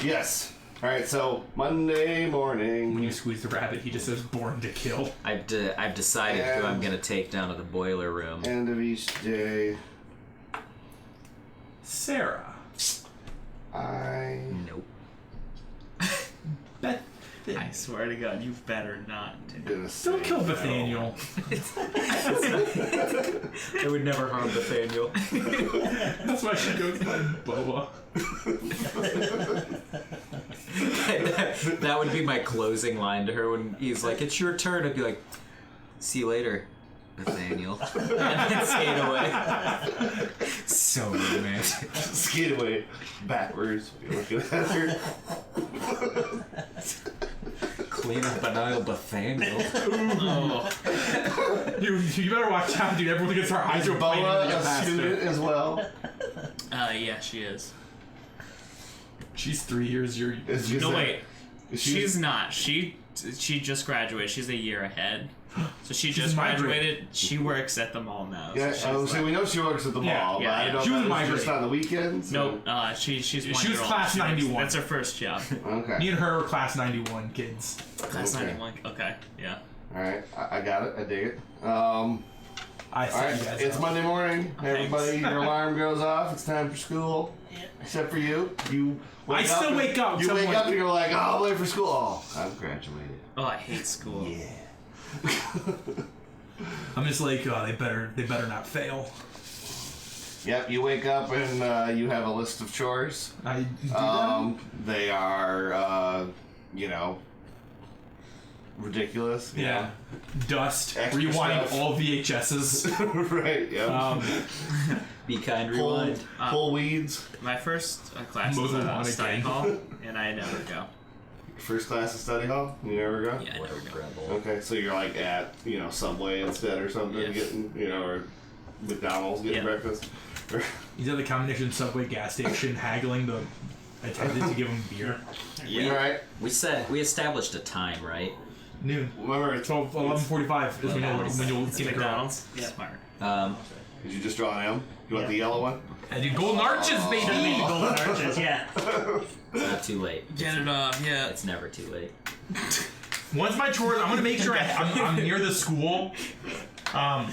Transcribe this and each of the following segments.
Yes. All right, so Monday morning. When you squeeze the rabbit, he just says "born to kill." I've decided who I'm gonna take down to the boiler room. End of each day. Sarah. Nope. Beth. I swear to God, you better not. Don't kill Nathaniel. I would never harm Nathaniel. That's why she goes by Boa. That would be my closing line to her when he's like, "It's your turn." I'd be like, "See you later, Nathaniel," and then skate away. So romantic. Skate away backwards. You're looking at her. Clean up an aisle, Nathaniel. You better watch out, dude. Everyone gets our eyes Is open. Boa a student as well? Yeah, she is. She's 3 years your. No, wait. She's not. She just graduated. She's a year ahead. So she just graduated. She works at the mall now. Yeah, so we know she works at the mall. Yeah, but I don't know she was if migrant. just on the weekends. Nope. She's 1 She was year old. class 91. That's her first job. Okay. Me and her were class 91 kids. Class Okay. 91. Okay. Yeah. All right, I got it. I dig it. I All set right, you guys it's up. Monday morning. Thanks. Everybody, your alarm goes off. It's time for school. Except for you. You wake up. still wake up. You wake up and you're like, oh, I'm late for school. Oh, I've graduated. Oh, I hate school. Yeah. I'm just like, oh, they better not fail. Yep, you wake up and you have a list of chores. I do that. They are, ridiculous. Yeah. Dust. Extra Rewind stuff. all VHSs. Right, yeah. Be kind, rewind. Pull weeds. My first class Mow was the at lawn study again. hall, and I never go. First class of study hall? You never go? Yeah, I never go. Okay, so you're like at, Subway instead or something, Yes. getting, or McDonald's getting breakfast. He's at the combination Subway gas station haggling the attendant to give him beer. Yeah. Right. We established a time, right? Noon. Remember, it's 11:45 is when you'll see McDonald's. Yeah. Smart. Did you just draw an M? You want the yellow one? And you golden arches, baby. Golden arches, yeah. It's not too late. Get it off. Yeah. It's never too late. Once my chores, I'm gonna make sure I'm near the school. Around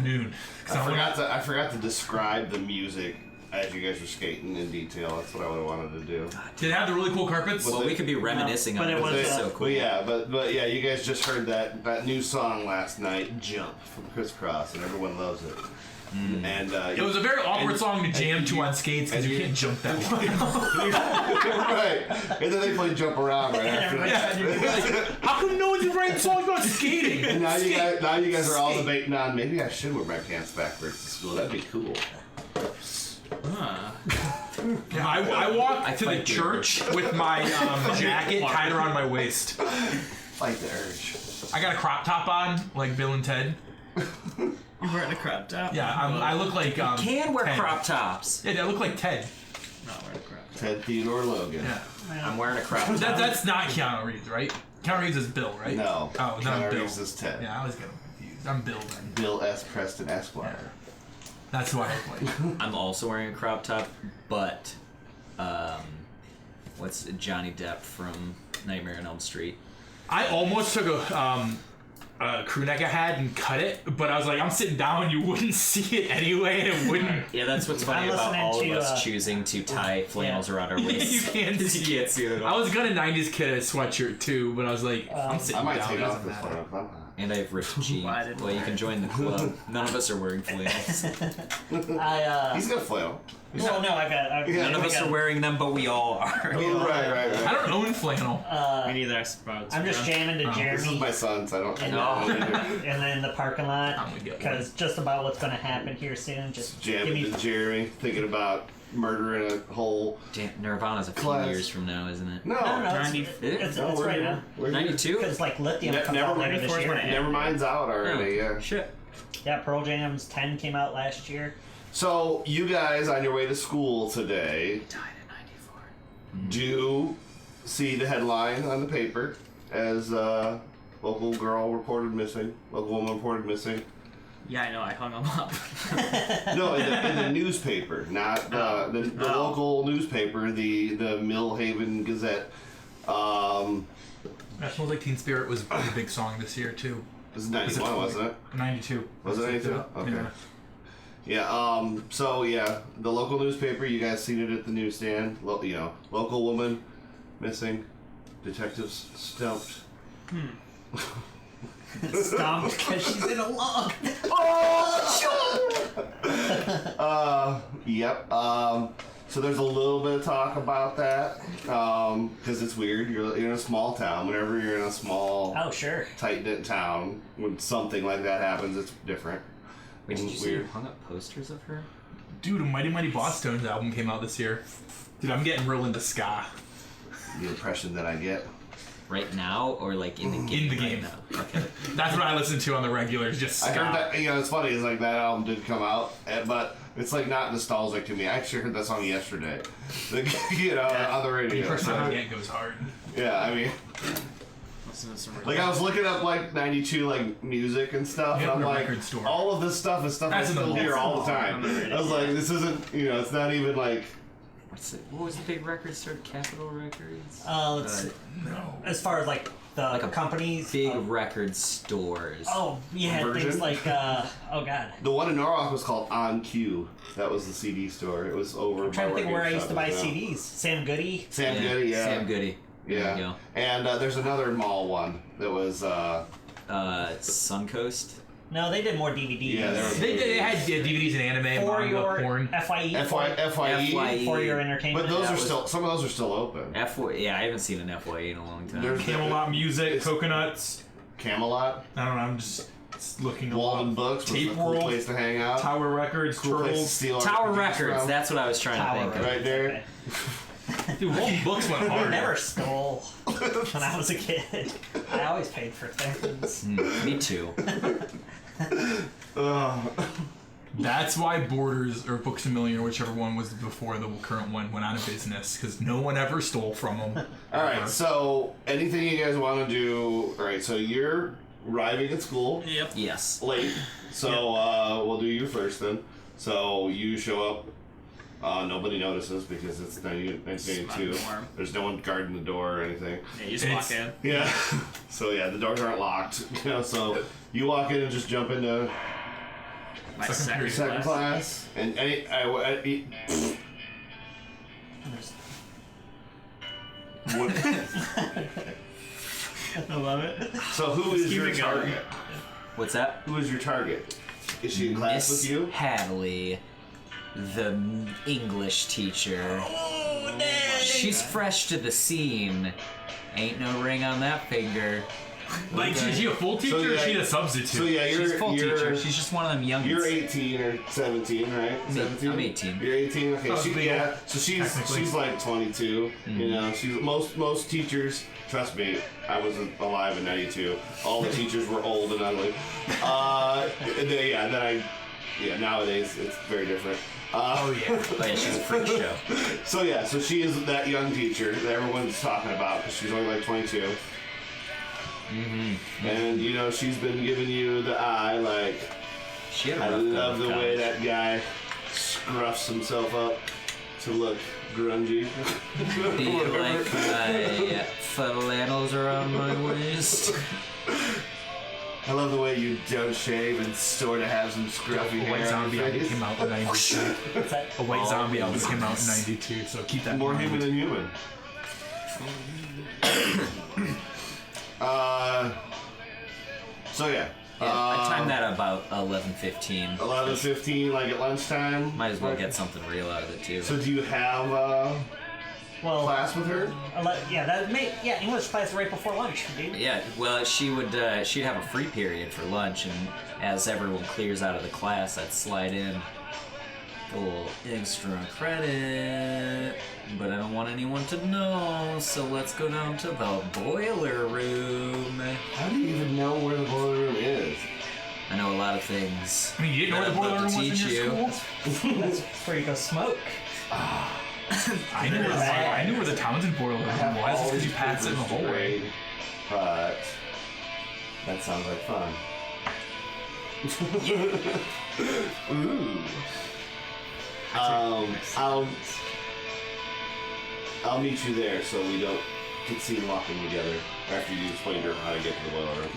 noon. I forgot to describe the music as you guys were skating in detail. That's what I would have wanted to do. Did it have the really cool carpets? Well, we could be reminiscing on but it. it was, It's so cool. But yeah, but you guys just heard that new song last night, "Jump" from Crisscross, and everyone loves it. And It was a very awkward song to jam to on skates because you can't jump that one. right. And then they play "Jump Around" right after that. How come no one's writing songs about skating? And now you guys are all debating on maybe I should wear my pants backwards to school. That'd be cool. Yeah, I walk to the fight the church with my jacket tied around my waist. Fight the urge. I got a crop top on, like Bill and Ted. You're wearing a crop top? Yeah, I look like Can wear Ted. crop tops. Yeah, I look like Ted. Not wearing a crop top. Ted Theodore Logan. Yeah, I'm wearing a crop top. that's not Keanu Reeves, right? Keanu Reeves is Bill, right? No. Oh, no, Keanu Bill. Reeves is Ted. Yeah, I was getting confused. I'm Bill then. Bill S. Preston Esquire. Yeah. That's who I look like. I'm also wearing a crop top, but what's Johnny Depp from Nightmare on Elm Street? I almost took a crew neck I had and cut it, but I was like, I'm sitting down, you wouldn't see it anyway, and it wouldn't. Yeah, that's what's funny I'm about listening all of to, us choosing to tie flannels around our waists. You can't see it. see it at I all. was gonna 90s kid a sweatshirt too, but I was like, I'm sitting I might down, take it off doesn't this matter. one if I'm hot. And I have ripped jeans. Why didn't Well, you I? can join the club. None of us are wearing flannels. He's got a flannel. Well, no, I got. Yeah, None of us are wearing them, but we all are. Right. I don't own flannel. Me neither, I suppose. I'm just jamming to This is Jeremy my son's. I don't and, know. and then in the parking lot I'm gonna get one. because just about what's going to happen here soon. Just give Jamming me. to Jeremy, thinking about murdering a whole. Damn, Nirvana's a few Class. years from now, isn't it? No. No, it's 90 it's No, we're right here. now. We're here. 92? Because like lithium comes Never out later mind. this year. Never mind's out already. Yeah. Shit. Yeah, Pearl Jam's 10 came out last year. So you guys on your way to school today Died in 94. do see the headline on the paper as local girl reported missing, local woman reported missing. Yeah, I know. I hung them up. No, in the newspaper, not the local newspaper, the Millhaven Gazette. National Like Teen Spirit was a big song this year too. This is 91, wasn't it? 92. Was it 92? Okay. Yeah. Yeah, so yeah, the local newspaper, you guys seen it at the newsstand. Local woman missing, detectives stumped. Stomped because she's in a log. Yep. So there's a little bit of talk about that, because it's weird. You're in a small town. Whenever you're in a small, Oh, sure. tight-knit town, when something like that happens, it's different. Wait, did you say Weird. you hung up posters of her? Dude, a Mighty Mighty Boss Tones album came out this year. Dude, I'm getting real into ska. The impression that I get. Right now, or like in the game? In the game. Right now? Okay. That's what I listen to on the regular, is just I ska. heard that. It's funny. It's like that album did come out, but it's like not nostalgic to me. I actually heard that song yesterday. Like, on the radio. Person So, on the goes hard. yeah, I mean, Listen to some like I was looking up like 92 like music and stuff, Yeah, and I'm the like, record store. all of this stuff is stuff I That's in the still mall. hear all the That's time. in the mall. I was like, this isn't, it's not even like. What was the big record store? Capitol Records? Let's see. No. As far as like the Like a companies. Big record stores. Oh, you had Version? things like oh god. The one in Norwalk was called On Cue. That was the CD store. It was over. I'm trying to by think where I Record used to Shop buy now. CDs. Sam Goody. Sam Goody, yeah. Sam Goody. There Yeah. you go. And there's another mall one that was. Suncoast. No, they did more DVDs. Yeah, they were- They had DVDs and anime, For manga, your porn. FYE. FYE. For your entertainment. But those That are was- still. Some of those are still open. Yeah, I haven't seen an FYE in a long time. There's Camelot Music, It's- Coconuts. Camelot, I don't know, I'm just looking at Walden Books was Tape a cool World, place to hang out. Tower Records, Cool place to Turtles. steal Tower RPGs Records. from. That's what I was trying Tower to think of. Right there. Dude, Walden Books went I hard. never stole when I was a kid. I always paid for things. Me too. That's why Borders or Books A Million or whichever one was before the current one went out of business, because no one ever stole from them. All right. So anything you guys want to do? All right. So you're arriving at school Yep. Yes. late. So we'll do you first then. So you show up. Nobody notices because it's 1982. It's warm. There's no one guarding the door or anything. Yeah, you just It's- walk in. Yeah. So yeah, the doors aren't locked. So you walk in and just jump into My Second second class. And what, I love it. so who is keep your it going. target? What's that? Who is your target? Is she in class Miss with you? Hadley, the English teacher. She's fresh to the scene. Ain't no ring on that finger. Like, is she a full teacher or is she a substitute? So yeah, She's you're full you're, teacher. She's just one of them young. You're 18 or 17, right? 17. I'm 18. You're 18. Okay. Oh, legal, Yeah. So she's technically. like 22. You know, she's most teachers. Trust me, I was alive in '92. All the teachers were old and ugly. Nowadays it's very different. Oh, yeah. Oh yeah, she's a freak show. So yeah, so she is that young teacher that everyone's talking about because she's only like 22. And she's been giving you the eye, like, She had a I rough love go the of way college. that guy scruffs himself up to look grungy. Do you like my flannels around my waist? I love the way you don't shave and sort of have some scruffy A White hair on Zombie your album face. came out in 92. What's that? A White Oh, Zombie album came out in goodness. 92, so keep that More in human mind. than human. So yeah. Yeah, I timed that about 11:15. 11:15, like at lunchtime. Might as well get something real out of it too. So do you have Well, class with her? English class right before lunch, dude. Yeah, well, she'd have a free period for lunch, and as everyone clears out of the class, I'd slide in a little extra credit. But I don't want anyone to know, so let's go down to the boiler room. How do you even know where the boiler room is? I know a lot of things. I mean, you didn't know that where the I'd boiler love room to was in teach your you. school? That's where you go smoke. I knew where the Townsend boiler room was. It's because you passed it in the hallway. But that sounds like fun. Ooh. I'll meet you there so we don't get seen walking together after you explain to her how to get to the boiler room.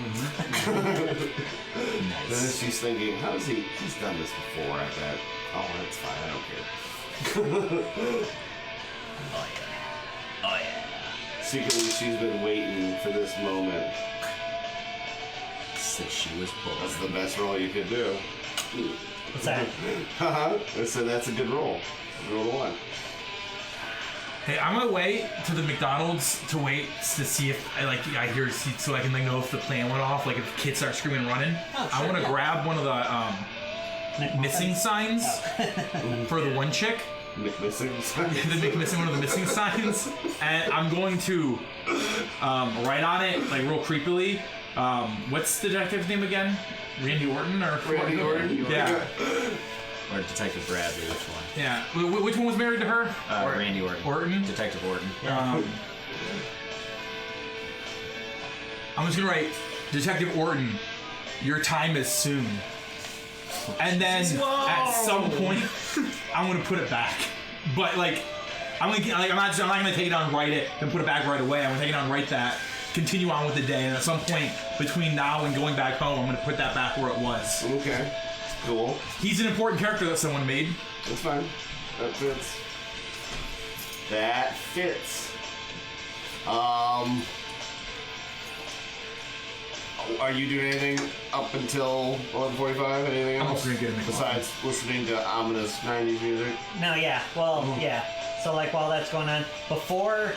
Nice. Then she's thinking, how is he? He's done this before, I bet. Oh, that's fine. I don't care. Oh yeah. Secretly, she's been waiting for this moment. So she was born. That's the best roll you could do. What's that? So that's a good roll. Roll to 1. Hey, I'm gonna wait to the McDonald's to wait to see if I hear so I can know if the plan went off. Like if kids start screaming and running. Oh, I sure, want to yeah. grab one of the missing signs for the one chick. Missing. Missing one of the missing signs, and I'm going to write on it real creepily. What's the detective's name again? Randy Orton or Randy Orton? Yeah. Or Detective Bradley, which one? Yeah. Which one was married to her? Randy Orton. Orton? Detective Orton. I'm just gonna write, Detective Orton, your time is soon. And then at some point, I'm gonna put it back. But I'm not gonna take it out and write it and put it back right away. I'm gonna take it out and write that. Continue on with the day, and at some point between now and going back home, I'm gonna put that back where it was. Okay. Cool. He's an important character that someone made. That's fine. That fits. That fits. Are you doing anything up until 11:45? Anything else? I'm also gonna get a McLovin. Besides listening to ominous 90s music? No, yeah. Well, yeah. So while that's going on, before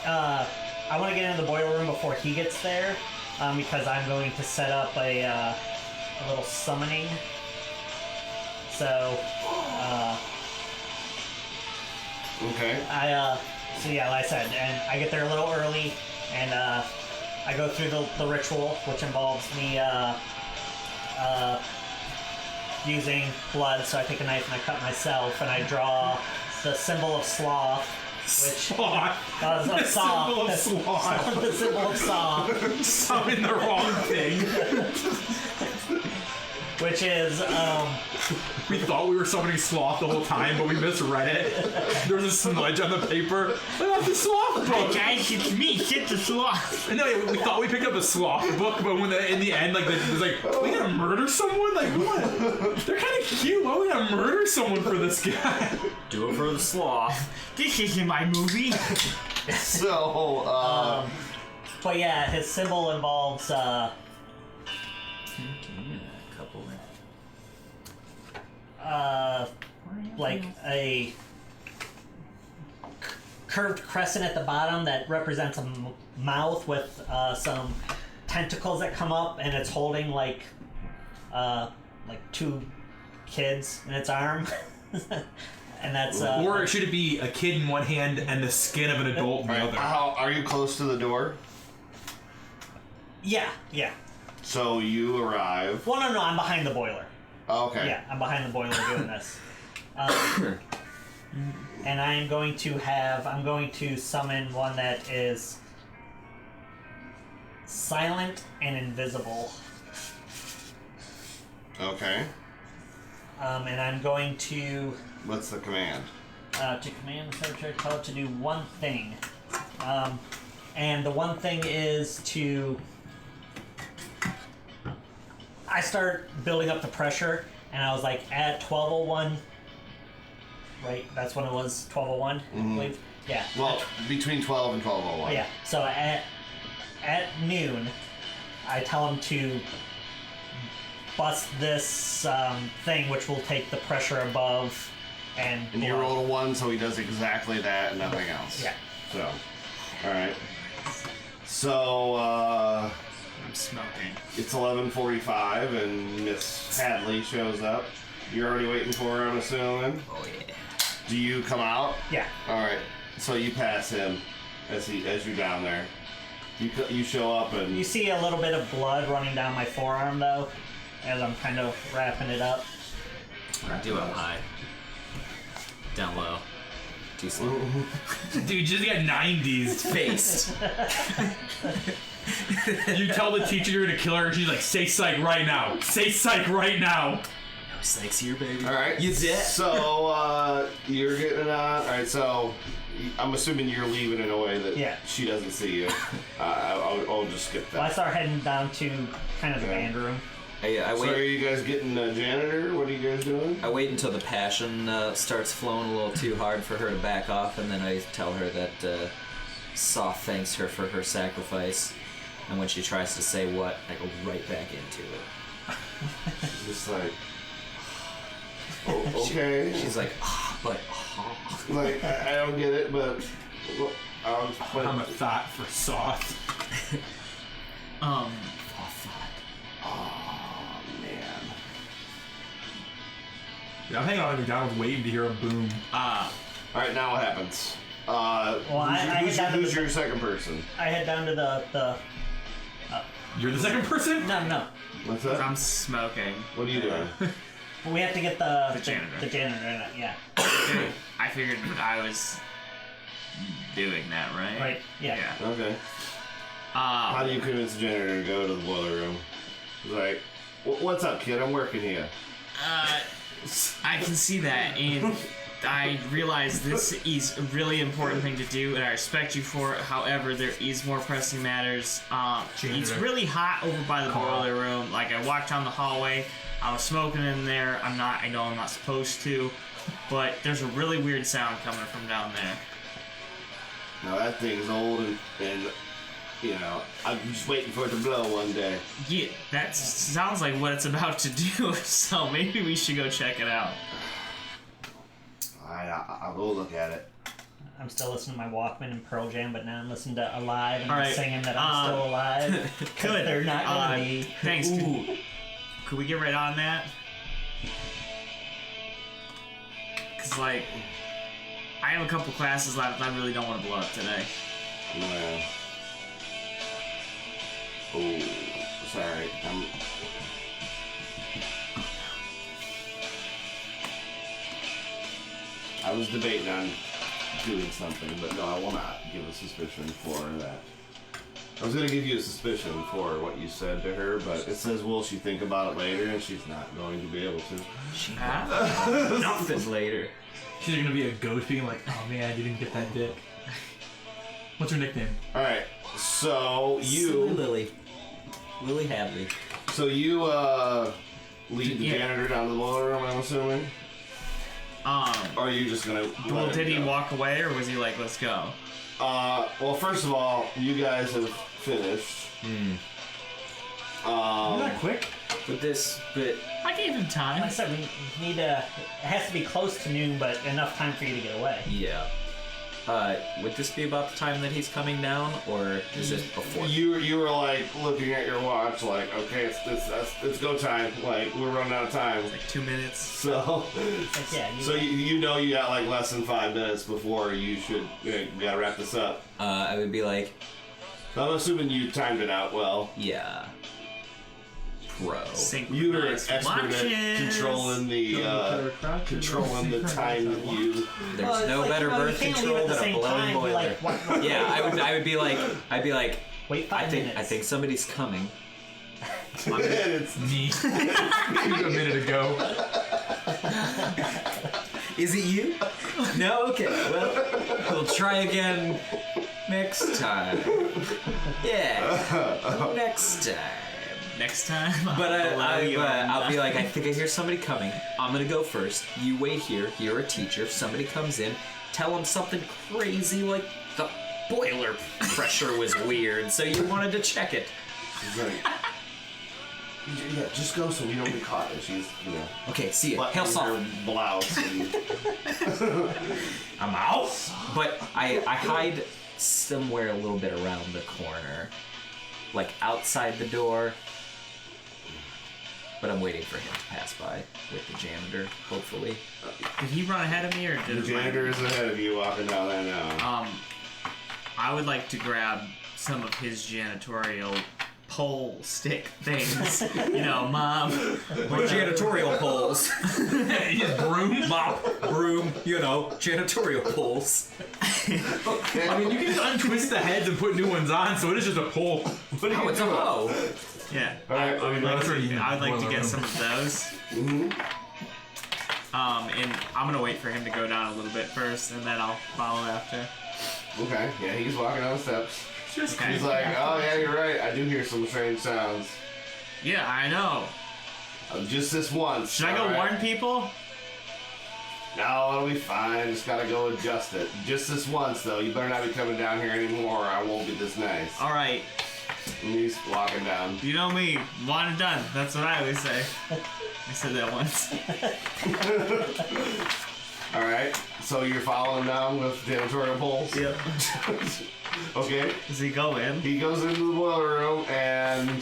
I want to get into the boiler room before he gets there, because I'm going to set up a little summoning. So, Okay. so yeah, like I said, and I get there a little early, and I go through the ritual, which involves me using blood. So I take a knife and I cut myself, and I draw the symbol of sloth, which Sloth. of saw. Symbol of sloth. The symbol of saw, Summon the wrong thing. which is We thought we were summoning sloth the whole time, but we misread it. There was a smudge on the paper. I got the sloth book. Guys, it's me, Kit the Sloth. No, we thought we picked up the sloth book, but when in the end, it was we gotta murder someone? What? They're kind of cute. Why we gotta murder someone for this guy? Do it for the sloth. This isn't my movie. So, but yeah, his symbol involves A couple. a curved crescent at the bottom that represents a mouth with some tentacles that come up, and it's holding two kids in its arm. And that's Or should it be a kid in one hand and the skin of an adult in the other? are you close to the door? yeah. So you arrive. Well, no, I'm behind the boiler. Okay. Yeah, I'm behind the boiler doing this. And I'm going to summon one that is silent and invisible. Okay. And I'm going to What's the command? command the secretary call to do one thing. And the one thing is to... I start building up the pressure, and I was at 12:01, right? That's when it was, 12:01, I believe. Yeah. Well, between 12 and 12:01. Yeah. So at noon, I tell him to bust this thing, which will take the pressure above and. And you roll a 1, so he does exactly that and nothing else. Yeah. So, all right. So I'm smoking. it's 11:45, and Miss Hadley shows up. You're already waiting for her, I'm assuming. Oh yeah. Do you come out? Yeah. All right. So you pass him as you're down there. You show up and You see a little bit of blood running down my forearm, though, as I'm kind of wrapping it up. Do up high. Down low. too slow. Dude, just get 90s. Faced. You tell the teacher you're gonna kill her, and she's like, say psych right now. Say psych right now. No psychs here, baby. All right. You did. So you're getting on. All right. So I'm assuming you're leaving in a way that she doesn't see you. I'll just skip that. Well, I start heading down to kind of the band room. I So wait. are you guys getting a janitor? What are you guys doing? I wait until the passion starts flowing a little too hard for her to back off, and then I tell her that Soth thanks her for her sacrifice. And when she tries to say what, I go right back into it. She's just like, oh, okay. She's like, Like, I don't get it, but I'm a thought for Soth. Oh man. Dude, I'm hanging out at McDonald's waiting to hear a boom. All right, now what happens? Who's your second person? I head down to the You're the second person? No. What's that? I'm smoking. What are you doing? We have to get the janitor. The janitor, yeah. I figured I was doing that, right? Right, yeah. Okay. How do you convince the janitor to go to the boiler room? He's like, what's up, kid? I'm working here. I can see that, and I realize this is a really important thing to do, and I respect you for it. However, there is more pressing matters. It's really hot over by the boiler room. Like, I walked down the hallway, I was smoking in there. I know I'm not supposed to, but there's a really weird sound coming from down there. Now that thing's old and you know, I'm just waiting for it to blow one day. Yeah, that sounds like what it's about to do, so maybe we should go check it out. I'll go look at it. I'm still listening to my Walkman and Pearl Jam, but now I'm listening to Alive and All I'm right, singing that I'm still alive. Good. They're not gonna be. Thanks. Could we get right on that? Cause like, I have a couple classes left. I really don't want to blow up today. Yeah. Oh, sorry. I was debating on doing something, but no, I will not give a suspicion for that. I was going to give you a suspicion for what you said to her, but it says, will she think about it later, and she's not going to be able to. Nothing later. She's gonna be a ghost being like, oh man, I didn't get that dick. What's her nickname? Alright, so Silly Lily Hadley. So you, lead the janitor down to the boiler room, I'm assuming? Or are you just gonna Well, did he walk away, or was he like, let's go? Well, first of all, you guys have finished. Not quick. But I gave him Like I time. said, we need to. It has to be close to noon, but enough time for you to get away. yeah. Would this be about the time that he's coming down, or is it before? You were like looking at your watch, like, okay, it's go time. Like, we're running out of time. Like 2 minutes. So, Like, yeah. so you know you got like less than 5 minutes before you should we gotta wrap this up. I would be like, I'm assuming you timed it out well. yeah. Pro. You were an Synchronized expert at watches. controlling the time that you. There's no better birth control than a blowing boiler. Like, what, Yeah, I'd be like, wait 5 minutes. I think somebody's coming. It's Me. A minute ago. Is it you? No? Okay, well, we'll try again next time. Yeah, next time. Next time. But I'll be like, I I think I hear somebody coming. I'm gonna go first. You wait here. You're a teacher. If somebody comes in, tell them something crazy like the boiler pressure was weird, so you wanted to check it. She's like, yeah, just go so we don't get caught. And she's, you know, Okay, see ya. Hail buttoning Soth. her blouse. And, I'm out. But I hide somewhere a little bit around the corner, like outside the door. But I'm waiting for him to pass by with the janitor, hopefully. Did he run ahead of me, or did the janitor is ahead of you walking down there now. I would like to grab some of his janitorial pole stick things. You know, mom. Or janitorial poles. Broom? Mop, broom, you know, janitorial poles. I mean, you can just untwist the heads and put new ones on, so it is just a pole. Oh, it's a hoe. Yeah. Alright, I would like to get room. some of those. And I'm gonna wait for him to go down a little bit first, and then I'll follow after. Okay, yeah, he's walking down the steps. Okay. He's like, oh yeah, you're right. I do hear some strange sounds. Yeah, I know. Just this once. Should I go alright? warn people? No, it'll be fine. Just gotta go adjust it. Just this once, though. You better not be coming down here anymore, or I won't be this nice. All right. And he's walking down. You know me. One and done. That's what I always say. I said that once. All right. So you're following down with janitorial poles. Yep. Okay. Does he go in? He goes into the boiler room, and Do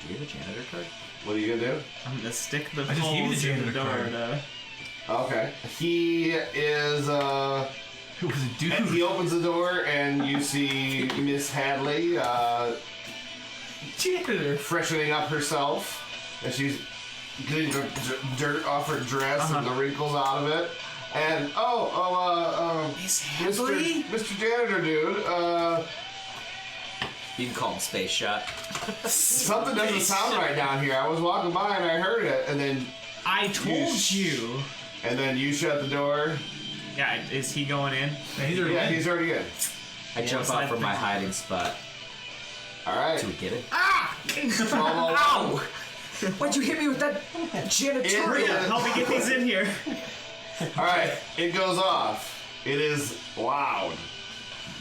you have a janitor card? what are you gonna do? I'm gonna stick the I just gave you the poles in the janitor door. card. Okay. He is. It was a dude. He opens the door, and you see Miss Hadley Janitor. freshening up herself, and she's getting the dirt off her dress and the wrinkles out of it. And Miss Hadley? Mr. Janitor dude, You can call him Space Shot. something doesn't sound right down here. I was walking by and I heard it, and then I told you. you shut the door. Yeah, is he going in? Yeah, he's already Yeah, in. he's already in. I jump what's out that from my thing? hiding spot. All right. Do we get it? Ah! Ow! Why'd you hit me with that janitorial? Yeah. Help me get these in here. All right, it goes off. It is loud,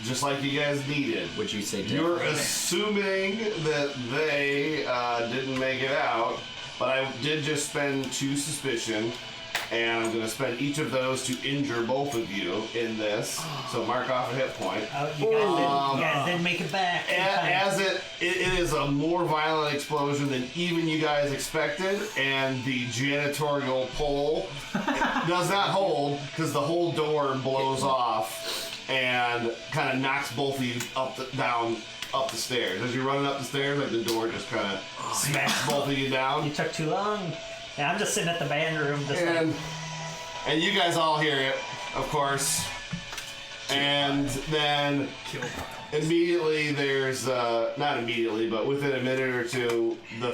just like you guys needed. Would you say You're different? assuming that they didn't make it out, but I did just spend 2 suspicion, and I'm going to spend each of those to injure both of you in this. So mark off a hit point. Oh, you guys didn't make it back. As it is a more violent explosion than even you guys expected, and the janitorial pole does not hold because the whole door blows off and kind of knocks both of you down up the stairs. As you're running up the stairs, like the door just kind of smacks both of you down. You took too long. Yeah, I'm just sitting at the band room, just like, And you guys all hear it, of course. And then immediately there's, not immediately, but within a minute or two, the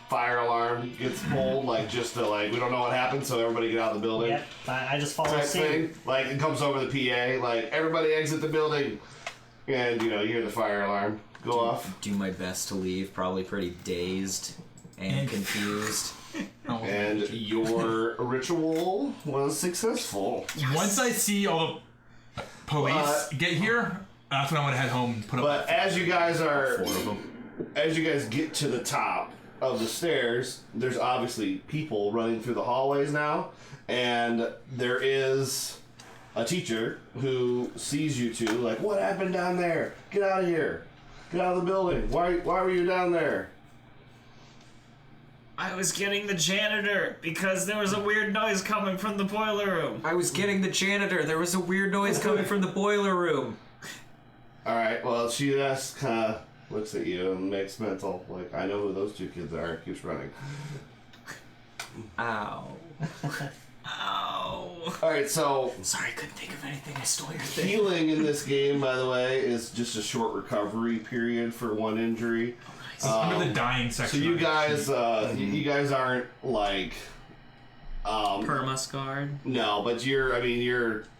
fire alarm gets pulled, like just to like, we don't know what happened, so everybody get out of the building. yep, I just follow Type suit. thing. Like it comes over the PA, like everybody exit the building. And you hear the fire alarm go off. Do my best to leave, probably pretty dazed and confused. And your ritual was successful. Once I see all the police get here, that's when I'm gonna head home and put up. But as you guys are, 4 of them. as you guys get to the top of the stairs, there's obviously people running through the hallways now, and there is a teacher who sees you two, like, what happened down there? Get out of here. Get out of the building. Why were you down there? I was getting the janitor because there was a weird noise coming from the boiler room. I was getting the janitor. There was a weird noise coming from the boiler room. Alright, well, she just kind of looks at you and makes mental, like, I know who those 2 kids are, and keeps running. Ow. Ow. Alright, so Sorry, I couldn't think of anything. I stole your thing. healing in this game, by the way, is just a short recovery period for 1 injury. under the dying So section. you guys, you guys aren't like, Perma scarred. no, but your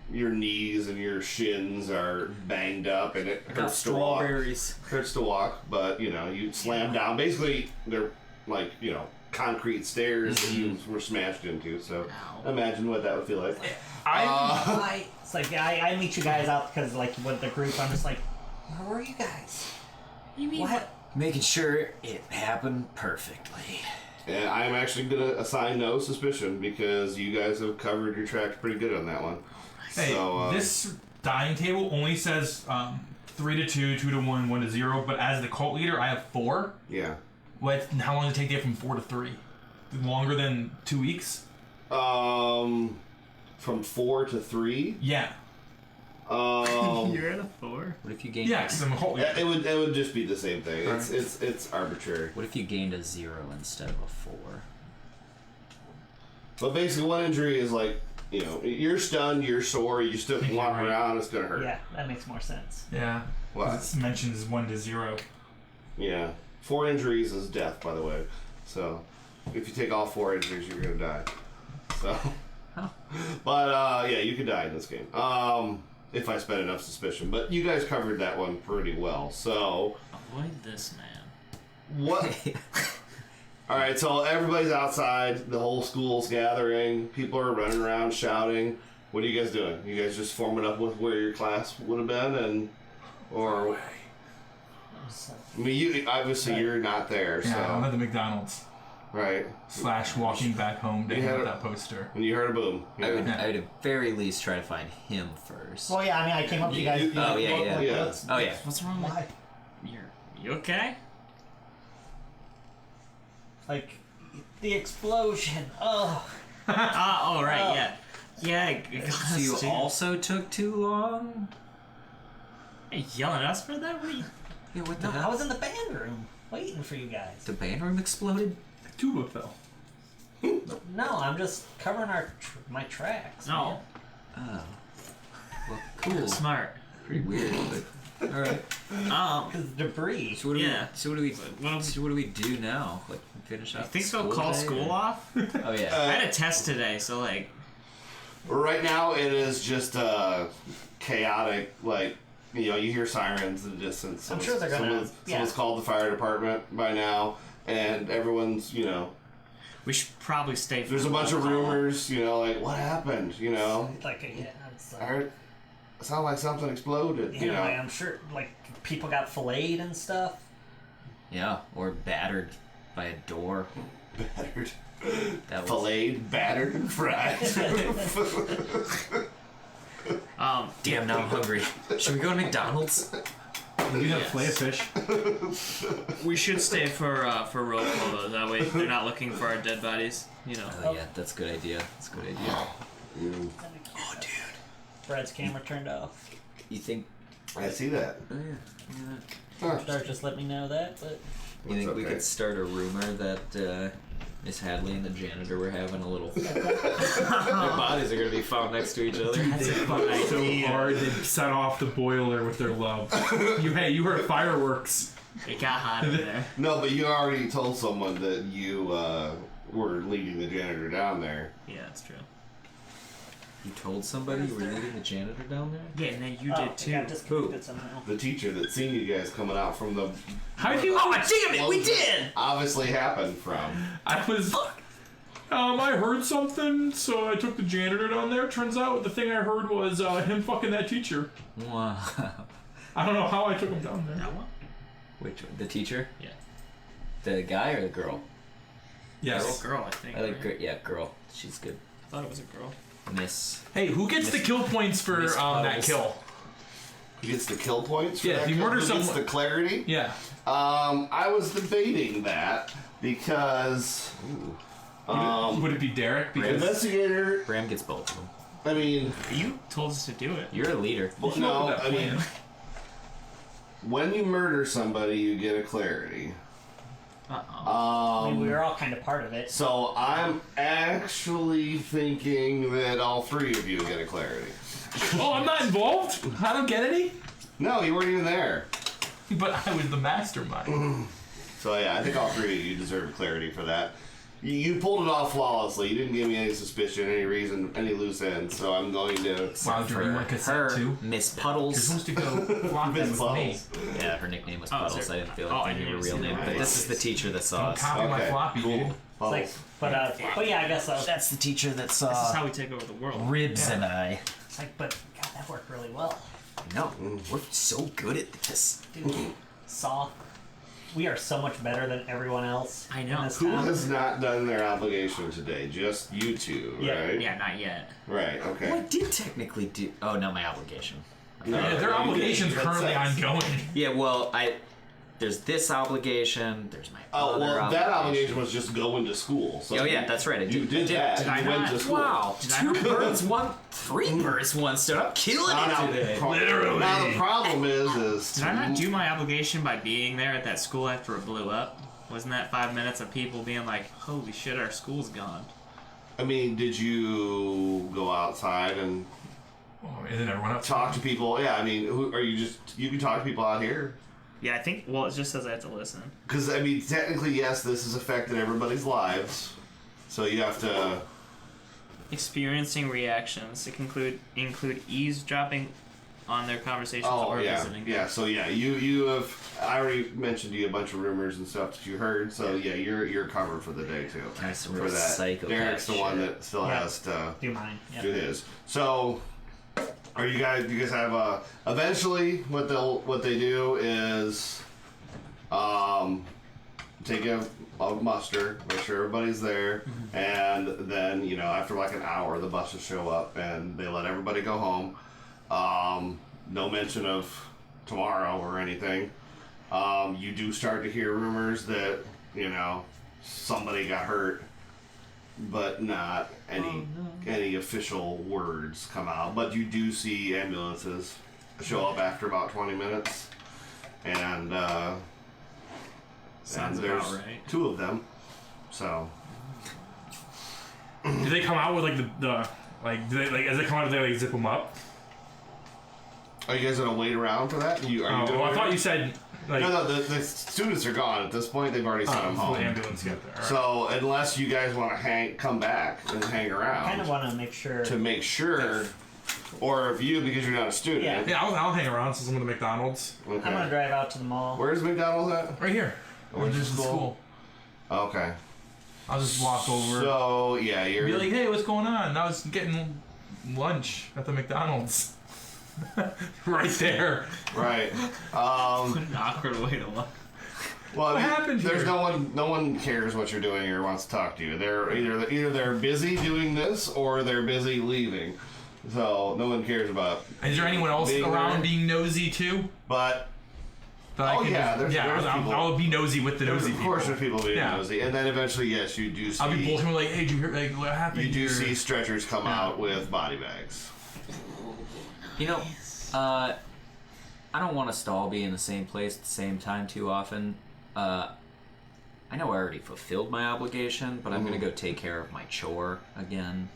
knees and your shins are banged up, and it Got hurts to walk. strawberries. Hurts to walk, but you slam down. Basically, they're like concrete stairs that you were smashed into. So Ow. imagine what that would feel like. It's like I meet you guys out because like with the group, I'm just like, where were you guys? You mean What? Making sure it happened perfectly. And I'm actually gonna assign no suspicion because you guys have covered your tracks pretty good on that one. Hey, So, this dying table only says 3 to 2, 2 to 1, 1 to 0. But as the cult leader, I have 4. Yeah. How long did it take to get from 4 to 3? Longer than 2 weeks? From 4 to 3. Yeah. You're at a 4. What if you gained? Yeah, because I'm holding. Yeah, it would just be the same thing. It's arbitrary. What if you gained a 0 instead of a 4? But basically, one injury is like, you know, you're stunned, you're sore, you still can walk around, it's gonna hurt. Yeah, that makes more sense. Yeah. What? It mentions 1 to 0. Yeah. 4 injuries is death, by the way. So, if you take all 4 injuries, you're gonna die. So. Huh. But, yeah, you could die in this game. If I spend enough suspicion. But you guys covered that one pretty well, so. Avoid this man. What? Alright, so everybody's outside, the whole school's gathering, people are running around shouting. What are you guys doing? You guys just forming up with where your class would have been, and or I mean, you obviously you're not there, Yeah, I'm so at the McDonald's. right. / walking back home to You hang had up a- that poster. And you heard a boom. I would Yeah. at very least try to find him first. Well, yeah, I mean, I came up to you guys. Oh, yeah. Yeah. Oh yeah. What's wrong with Why? you okay? Like, the explosion. Oh. Oh, right, Oh. yeah. Yeah, So you also took too long? Hey, yelling at us for that? What are you... Yeah, what the No, I hell? was in the band room waiting for you guys. The band room exploded? Tuba fell. No, I'm just covering my tracks. No. Oh. Well, cool. Smart. Pretty weird, but alright. Because debris. So what do Yeah. we what do we do now? Like finish up? I think so. school Call day, school or- off? Oh yeah. I had a test today, so like... Right now it is just chaotic, like, you know, you hear sirens in the distance. I'm sure they're gonna- Someone's called the fire department by now, and everyone's, you know, We should probably stay for there's a the bunch roll of call. rumors, you know, like, what happened, you know? Like, yeah, it's I heard, it sounded like something exploded, you know? I'm sure, like, people got filleted and stuff. Yeah, or battered by a door. Battered. That was Filleted, battered, and fried. damn. Now I'm hungry. Should we go to McDonald's? You do have filet fish. We should stay for roll call though. That way they're not looking for our dead bodies. You know. Oh yeah, that's a good idea. That's a good idea. Oh, dude. Brad's camera turned off. You think? I see that. Oh yeah. Huh. Start just let me know that, but You think we okay. could start a rumor that Miss Hadley and the janitor were having a little? Their bodies are gonna be found next to each other. That's a fun So idea. hard they set off the boiler with their love. You heard fireworks. It got hot in there. No, but you already told someone that you were leading the janitor down there. Yeah, that's true. You told somebody you were leaving the janitor down there? Yeah, and then you oh, did too. I got disconnected somehow. The teacher that seen you guys coming out from the How do you? Oh, damn it! We did. obviously happened from. I was. I heard something, so I took the janitor down there. Turns out the thing I heard was him fucking that teacher. Wow. I don't know how I took him down there. That one? Which one? The teacher? Yeah. The guy or the girl? Yes. Girl, I think. I like right? yeah, girl. She's good. I thought it was a girl. Miss. Hey, who gets the kill points for Miss that Puddles. kill? He gets the kill points. For Yeah, that if you kill? murder Who gets someone- the clarity. Yeah. I was debating that because Would it be Derek? Because investigator. Bram gets both of them. I mean, You told us to do it. You're a leader. well, You know no. that I mean, plan. when you murder somebody, you get a clarity. I mean, we were all kind of part of it. So I'm actually thinking that all 3 of you get a clarity. Oh, I'm not involved. I don't get any. No, you weren't even there. But I was the mastermind. So yeah, I think all 3 of you deserve clarity for that. You pulled it off flawlessly. You didn't give me any suspicion, any reason, any loose ends. So I'm going to. Wow, do you want cassette too? Miss You're Puddles. supposed to go flop that Miss with me. Puddles. Yeah, her nickname was Oh, Puddles. is there- I didn't feel Oh, like I they knew her didn't real see name, that. but this is the teacher that saw Don't us. copy my Okay, floppy, cool. dude. It's like, but yeah, I guess so. That's the teacher that This is saw how we take over the world. Ribs Yeah. and I. It's like, but God, that worked really well. No, we're so good at this. Dude, Soth, we are so much better than everyone else. I know. In this Who town. has not done their obligation today? Just you 2, Yeah. right? Yeah, not yet. Right. Okay. Well, I did technically do. Oh, no, my obligation. No, Yeah, their you obligation's didn't. currently That's- ongoing. Yeah, well, there's this obligation. There's my other well, that obligation was just going to school. So oh yeah, that's right. You did that. Did I You went not? to school. Wow, three birds, one stone. I'm killing it today. Literally. Now the problem is Did I not do my obligation by being there at that school after it blew up? Wasn't that 5 minutes of people being like, holy shit, our school's gone? I mean, did you go outside and Oh, isn't everyone up? talk to people? Yeah, I mean, who are you? You can talk to people out here. Yeah, I think, well, it just says I have to listen. Because, I mean, technically, yes, this has affected everybody's lives. So you have to... Experiencing reactions. It can include eavesdropping on their conversations or yeah. visiting. Yeah, so yeah, you have... I already mentioned to you a bunch of rumors and stuff that you heard, so yeah, you're covered for the day, too. That's some For real that. psychopath Derek's the one shit. that still Yeah. has to Do mine. Yep. do his. So... Do you guys have eventually what they do is take a muster, make sure everybody's there, and then after like an hour the buses show up and they let everybody go home. No mention of tomorrow or anything. You do start to hear rumors that somebody got hurt, but not any official words come out. But you do see ambulances show up after about 20 minutes, and Sounds there's about right. 2 of them. So Do they come out with like the like? Do they like as they come out? Do they like zip them up? are you guys gonna wait around for that? Are you Oh, gonna well, I wait thought around? you said like. No, the students are gone at this point. They've already sent them The home. ambulance get there. Right. So unless you guys want to come back and hang around I kind of want to make sure. to make sure, or if you because you're not a student. Yeah. Yeah, I'll hang around since I'm at the McDonald's. Okay. I'm gonna drive out to the mall. Where's McDonald's at? Right here. Where's This the is school? Okay. I'll just walk over. So yeah, you're Be like, hey, what's going on? I was getting lunch at the McDonald's. Right there. right. What an awkward way to look. Well, What happened there's here? no one cares what you're doing or wants to talk to you. They're either they're busy doing this or they're busy leaving. So no one cares about. Is there anyone else being around there. being nosy too? But That Oh, yeah, there's people. I'll be nosy with the nosy of course, people. there's people being Yeah. nosy, and then eventually, yes, you do see. I'll be bullshitting like, hey, did you hear like what happened? You do here? see stretchers come out with body bags. I don't want us to all be in the same place at the same time too often. I know I already fulfilled my obligation, but I'm gonna go take care of my chore again.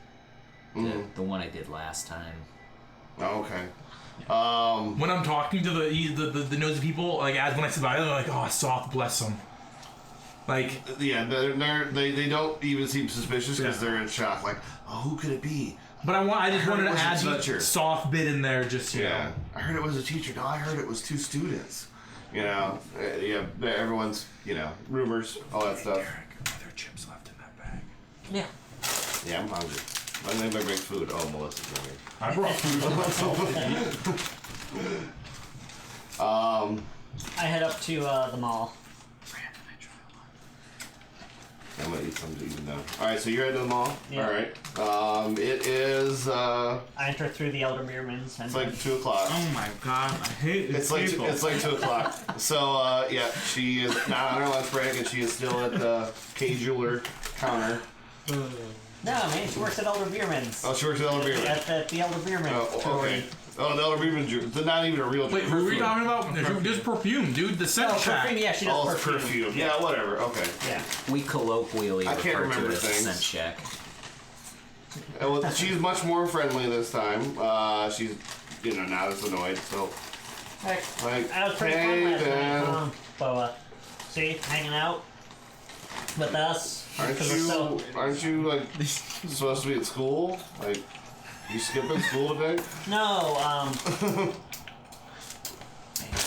The one I did last time. Oh, okay. When I'm talking to the nosy people, like as when I sit by them, they're like, oh, Soth, bless them. Like, Yeah, they don't even seem suspicious because Yeah. they're in shock. Like, oh, who could it be? but I just heard wanted it to was a add teacher. the Soth bit in there, just you know. I heard it was a teacher. No, I heard it was 2 students. Yeah, everyone's rumors, all that stuff. Derek, are there chips left in that bag? Yeah. Yeah, I'm hungry. My name is Big Food. Oh, Melissa's hungry. I brought food for myself. I head up to the mall. I'm gonna eat something to even now. All right, so you're at the mall. Yeah. All right. It is. I enter through the Elder Beermans and It's like 2 o'clock. Oh my god, I hate these It's like people. it's like 2 o'clock. So yeah, she is not on her lunch break, and she is still at the K-Jeweler counter. no, man, she works at Elder Beermans. Oh, she works at Elder Beerman. At the Elder Beerman. Oh, okay. Oh, the Elder Beerman Jew. They're not even a real. Wait, who are we talking about? There's perfume, dude. The scent Oh, shack. perfume. Yeah, she does Oh, it's perfume. Yeah, whatever. Okay. Yeah. We colloquially I can't refer to remember it as a things. scent check. Well, she's much more friendly this time. She's not as annoyed. So Heck, like, that was pretty hey, fun last Dan. night. So, see, hanging out with us. Aren't 'cause we're you so- aren't you like supposed to be at school? Like, you skipping school today? No,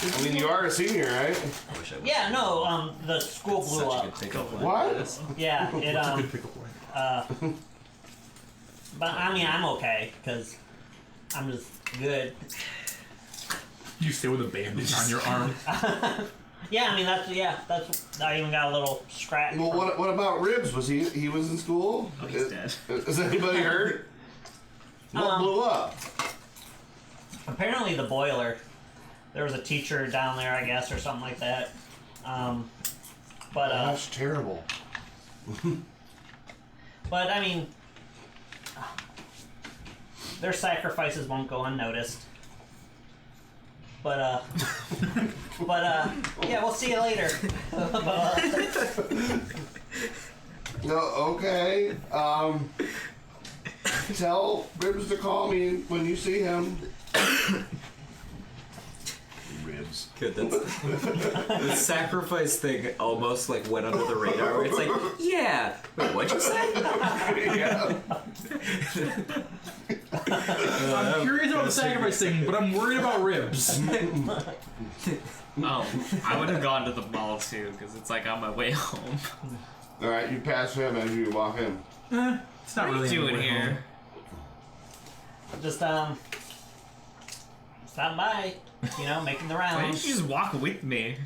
I mean, you are a senior, right? I wish I was yeah, no, the school blew such a up. good pickup line. What? Yeah, it, Good pickup line. but I mean, I'm okay, because I'm just good. You stay with a bandage on your arm. Yeah, I mean, that's, I even got a little scratch. Well, from- what about Ribs? Was he was in school? Oh, he's dead. Is anybody hurt? What blew up? Apparently the boiler. There was a teacher down there, I guess, or something like that. But That's terrible. but I mean, their sacrifices won't go unnoticed. But yeah, we'll see you later. No, okay. Tell Ribs to call me when you see him. Ribs. Good. That's the sacrifice thing. Almost like went under the radar. Where it's like, yeah. Wait, what'd you say? Yeah. I'm curious about the sacrifice thing, but I'm worried about Ribs. Oh, I would have gone to the mall too, because it's like on my way home. All right, you pass him as you walk in. It's not What are really you doing on the way here? home. Just stopping by, making the Why didn't rounds. you just walk with me?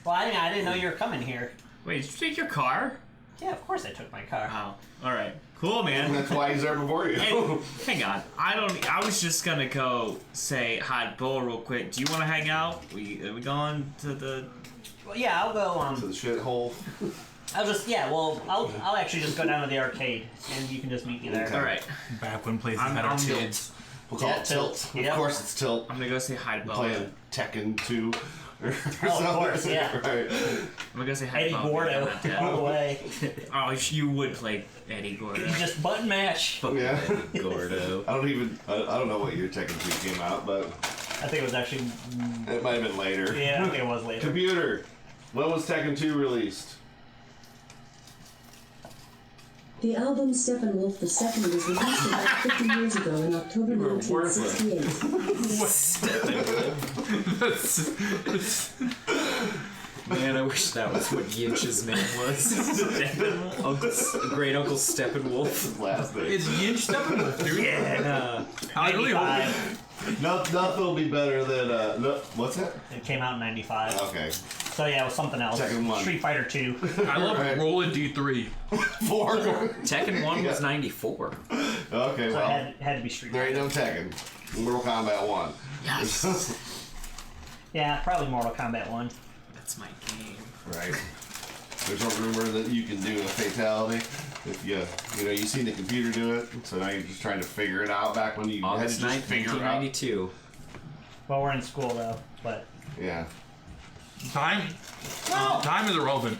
Well, I didn't know you were coming here. Wait, did you take your car? Yeah, of course I took my car. Oh, all right, cool, And man. that's why he's there before you. And, hang on, I was just gonna go say hi to Bill real quick. Do you want to hang out? Are we going to the? Well, yeah, I'll go. To the shithole. I'll actually just go down to the arcade, and you can just meet me there. Okay. All right, Back when places I'm had on arcades. We'll call Yeah, it Tilt. Tilt. Of Yep. course it's Tilt. I'm gonna go say hi to Bill. Playing Tekken 2. Or of course, yeah. Right. I'm gonna go say hi Eddie to Bill. Gordo, all the way. Oh, you would play Eddie Gordo. You just button mash. Yeah. Gordo. I don't know what year Tekken 2 came out, but I think it was actually. it might have been later. Yeah, I think it was later. Computer. When was Tekken 2 released? The album Steppenwolf II was released about 50 years ago in October 1968. Man, I wish that was what Yinch's name was. Great Uncle Steppenwolf. Last name. It's Yinch Steppenwolf, dude. Yeah. I really hope 95. Nothing will be better than what's that? It came out in 95. Okay. So yeah, it was something else. Tekken 1. Street Fighter 2. I love Right. Roll a D3. 4. Tekken 1 was 94. Okay, So well, it had to be Street there Fighter. ain't no Tekken. Mortal Kombat 1. Yes, Yeah, probably Mortal Kombat 1. that's my game. Right. There's a rumor that you can do a fatality if you seen the computer do it. So now you're just trying to figure it out. Back when you August had to 9th, just figure it out. 1992. Well, we're in school though, but Yeah. Time? Time is irrelevant.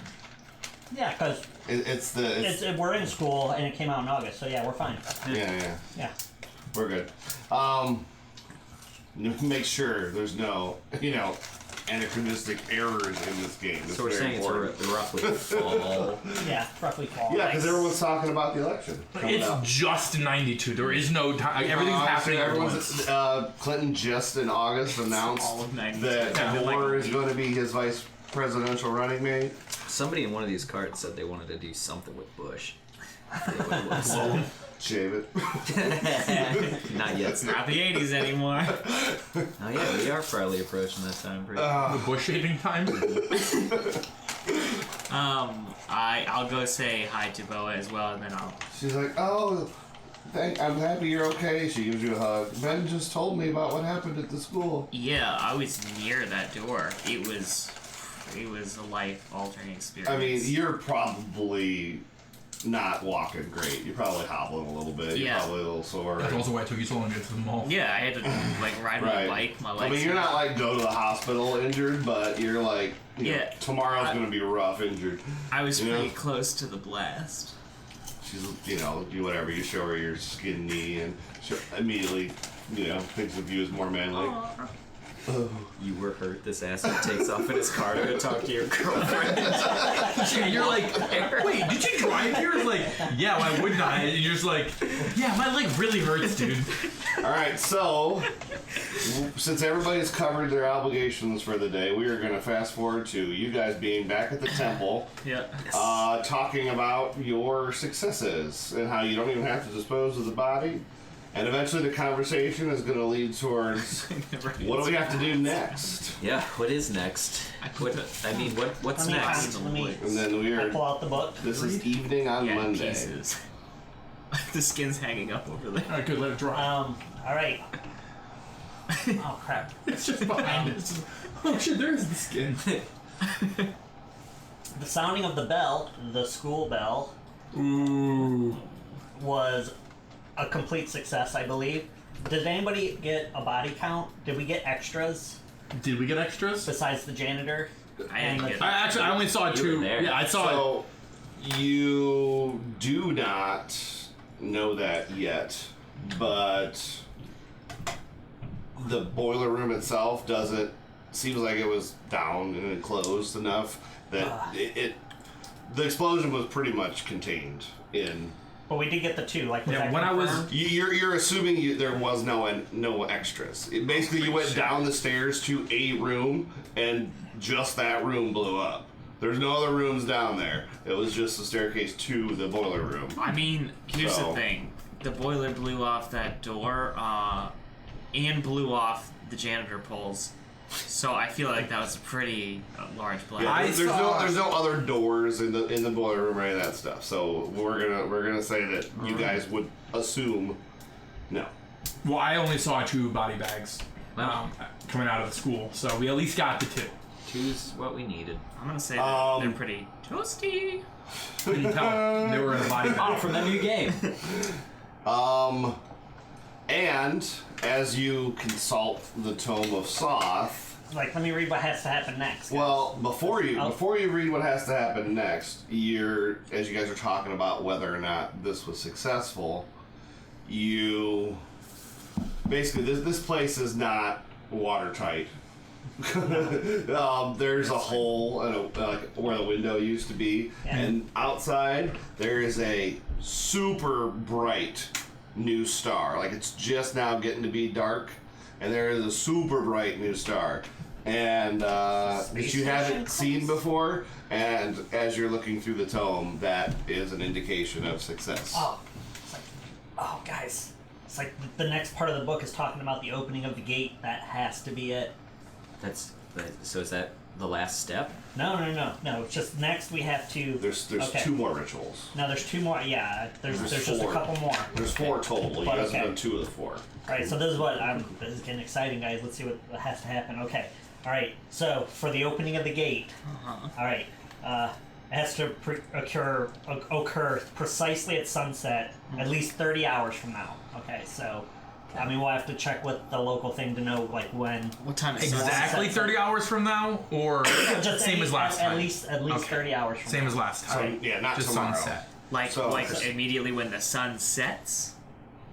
yeah, because It's we're in school and it came out in August, so yeah, we're fine. yeah. Yeah. We're good. Make sure there's no anachronistic errors in this game. It's So we're very saying important. it's roughly fall. Yeah, roughly fall. Yeah, because everyone's talking about the election. coming It's up. just 92. There is no time. Everything's happening at once. Everyone's Clinton just in August announced All of 92. that Yeah. Gore is going to be his vice presidential running mate. Somebody in one of these cards said they wanted to do something with Bush. Shave it. Not yet. It's not the 80s anymore. Oh yeah, we are probably approaching that time. Pretty The bush shaving time. I'll go say hi to Boa as well, and then I'll. She's like, oh, I'm happy you're okay. She gives you a hug. Ben just told me about what happened at the school. Yeah, I was near that door. It was a life-altering experience. I mean, you're probably not walking great. You're probably hobbling a little bit. You're Yeah. probably a little sore. That's also why it took you so long to get to the mall. Yeah, I had to ride my bike. My legs. I mean, you're not like go to the hospital injured, but you're like, Yeah. tomorrow's gonna be rough injured. I was you know? pretty close to the blast. She's, do whatever. You show her your skin knee, and she immediately, thinks of you as more manly. You were hurt. This asshole takes off in his car to go talk to your girlfriend. Yeah, you're like, wait, did you drive here? It's like, yeah, why wouldn't I? And you're just like, yeah, my leg really hurts, dude. All right, so since everybody's covered their obligations for the day, we are going to fast forward to you guys being back at the temple, Yeah. talking about your successes and how you don't even have to dispose of the body. And eventually the conversation is going to lead towards what do we have to do next? Yeah, what is next? What's Let me- next? let me- And then we I are. pull out the book. This is evening on Yeah, Monday. pieces. The skin's hanging up over there. All right, good, let it dry. All right. Oh crap. It's just behind it. It's just, oh shit, there's the skin. The sounding of the bell, the school bell, was a complete success, I believe. Did anybody get a body count? Did we get extras Did we get extras? besides the janitor? I didn't get I only saw You two. were there. Yeah, I saw it. So you do not know that yet, but the boiler room itself doesn't. Seems like it was down and enclosed enough that the explosion was pretty much contained in. But we did get the two. Like was Yeah, that when I was- confirmed? You're assuming there was no extras. Basically, you went down the stairs to a room, and just that room blew up. There's no other rooms down there. It was just the staircase to the boiler room. I mean, here's So- the thing. The boiler blew off that door, and blew off the janitor poles. So I feel like that was a pretty large blast. Yeah, I there's saw- no other doors in the boiler room or any of that stuff. So we're gonna say that you guys would assume no. Well, I only saw two body bags Wow. coming out of the school, so we at least got the two. Two's what we needed. I'm gonna say that they're pretty toasty. Couldn't tell they were in a body Oh, bag. from the new game. And as you consult the Tome of Soth, Like, let me read what has to happen next. well, before you read what has to happen next, as you guys are talking about whether or not this was successful, you basically this place is not watertight. There's a hole where the window used to be, and outside there is a super bright new star. Like, it's just now getting to be dark, and there is a super bright new star, and that you haven't seen before. And as you're looking through the tome, that is an indication of success. Oh, it's like, oh, guys, it's like the next part of the book is talking about the opening of the gate. That has to be it. So is that the last step? No. It's just next we have to. There's okay. 2 more rituals. No, there's 2 more. Yeah, there's just a 4. couple more. There's 4 total. You But guys okay. have done 2 of the 4. All right, so this is getting exciting, guys. Let's see what has to happen. Okay, all right. So for the opening of the gate, all right, it has to occur precisely at sunset, at least 30 hours from now. Okay, so I mean we'll have to check with the local thing to know like when. What time is Exactly 30 hours from now, or Just same as last time? At least Okay. 30 hours from Same now. as last So, time. yeah, not Just tomorrow. sunset. Like So- immediately when the sun sets?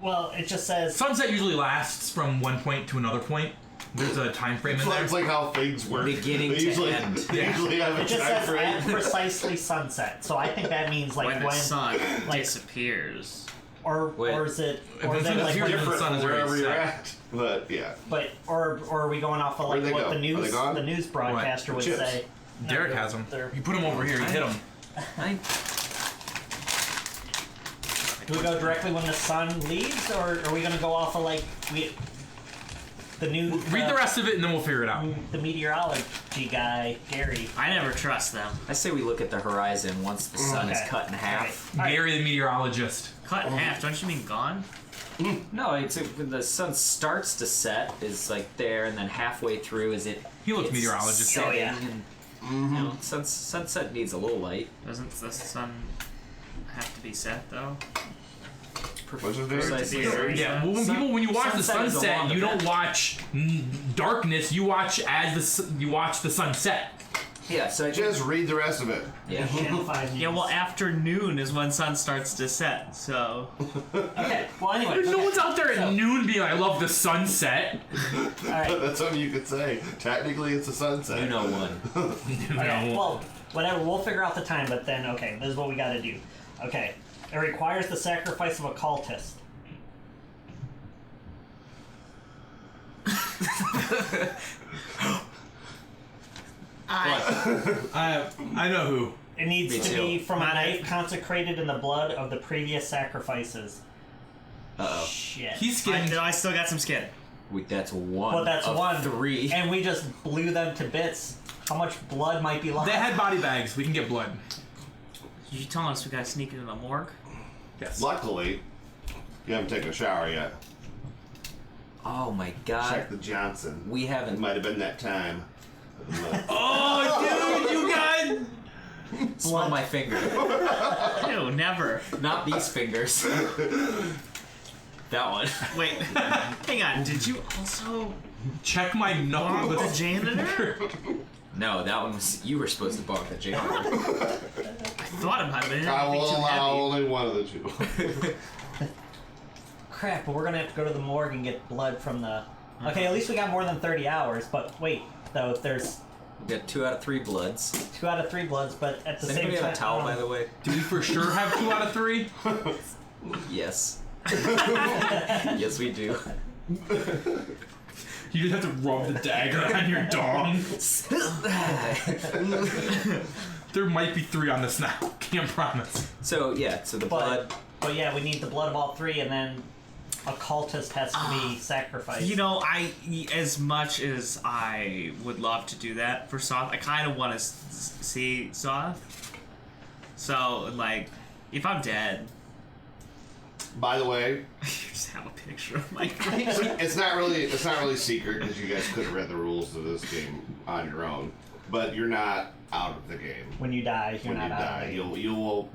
Well, it just says. Sunset usually lasts from one point to another point. There's a time frame in there. It's like how things work. Beginning They to usually, end. They usually have a It just time says frame. at precisely sunset. So I think that means like when the sun disappears. or is it If it's like disappears, when the Different sun from is already wherever you're set. at. But yeah. But or are we going off of Where'd like they what go? the Are they gone? news broadcaster would Chips. say? Derek No, has them. they're- You put them over here. You hit them. Do we go directly when the sun leaves, or are we going to go off of like the new? Read the rest of it, and then we'll figure it out. The meteorology guy, Gary. I never trust them. I say we look at the horizon once the sun is Okay. cut in half. All right. Gary, the meteorologist. Cut in half, don't you mean gone? No, it's when the sun starts to set is like there, and then halfway through is it. He looks it's meteorologist. setting, Oh, yeah. and, you know, sunset needs a little light. Doesn't the sun have to be set though? What's his name? Precisely. Yeah, well, when you watch the Sunset is a sunset, long you don't event. watch darkness. You watch you watch the sunset. Yeah, so I Just read the rest of it. yeah. Channel 5 News. Yeah, well, afternoon is when sun starts to set, so. Okay. Well, anyway. There's no okay. one's out there at noon being like, "I love the sunset." All right. That's something you could say. Technically, it's a sunset. You know one. Okay, No. well, whatever. We'll figure out the time, but then okay, this is what we got to do. Okay, it requires the sacrifice of a cultist. I know who. It needs Me to too. be from a knife consecrated in the blood of the previous sacrifices. Uh-oh. Shit. He's skinned. I still got some skin. That's one. Well, that's of one. 3. And we just blew them to bits. How much blood might be left? They had body bags. We can get blood. You telling us we gotta sneak into the morgue? Yes. Luckily, you haven't taken a shower yet. Oh my god. Check the Johnson. We It haven't. might have been that time. Oh, dude, Smell my finger. Ew, never. Not these fingers. That one. Wait, hang on. Did you also Check my bonk knuckle the with janitor? No, that one was. You were supposed to bonk the janitor. I thought about it, but it I didn't be will too allow heavy. only one of the two. Crap, but we're gonna have to go to the morgue and get blood from the... Okay, at least we got more than 30 hours, but wait, though, there's We got 2 out of 3 bloods. 2 out of 3 bloods, but at the Does same anybody time... have a towel, by the way? Do we for sure have 2 out of 3? Yes. Yes, we do. You just have to rub the dagger on your dong. There might be 3 on this now. Can't promise. So yeah, so the blood. But yeah, we need the blood of all 3, and then a cultist has to be sacrificed. You know, as much as I would love to do that for Soth, I kind of want to see Soth. So, like, if I'm dead, By the way, you just have a picture of my it's not really secret because you guys could have read the rules of this game on your own. But you're not out of the game. When you die, you're When not you out die, of the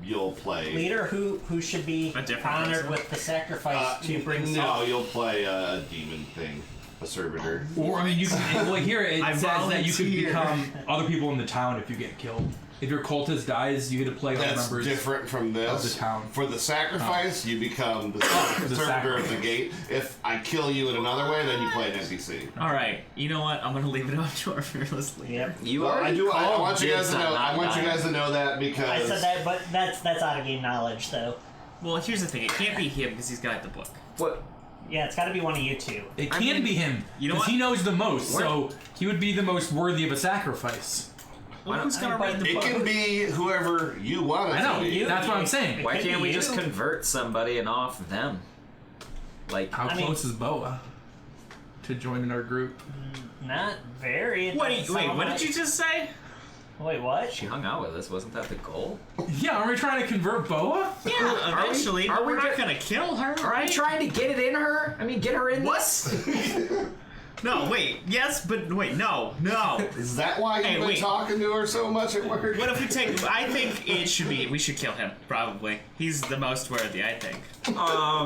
you'll play. Leader, who should be A different honored person? with the sacrifice to bring No, Soth? you'll play a demon thing, a servitor. Or I mean, you can. Well, here it I says that you could volunteer. become other people in the town if you get killed. If your cultist dies, you get to play all That's members. different from this. of the town. For the sacrifice, you become the the servitor of the sacrifice. gate. If I kill you in another way, then you play an NPC. All right, you know what? I'm gonna leave it up to our fearless leader. Yep. You Well, already I called want you guys dibs to on know. not I want you dying. guys to know that because I said that, but that's out of game knowledge, though. Well, here's the thing. It can't be him because he's got the book. What? Yeah, it's got to be one of you two. It I can mean, be him you know because what? he knows the most, Where- so he would be the most worthy of a sacrifice. Well, who's gonna read the it book? can be whoever you want it I know. to be. You- That's what I'm saying. Why could can't be we just you. convert somebody and off them? Like, How I mean- close is Boa to joining our group? Not very. It What? doesn't Wait, sound what like- did you just say? Wait, what? she hung out with us. Wasn't that the goal? Yeah, aren't we trying to convert Boa? Yeah, eventually. are But we we're not ju- gonna kill her, Are I right? trying to get it in her? I mean, get her in What? this? No, wait. Yes, but wait. No. Is that why you've Hey, been wait. talking to her so much at work? What if we take? I think it should be. We should kill him. Probably. He's the most worthy. I think.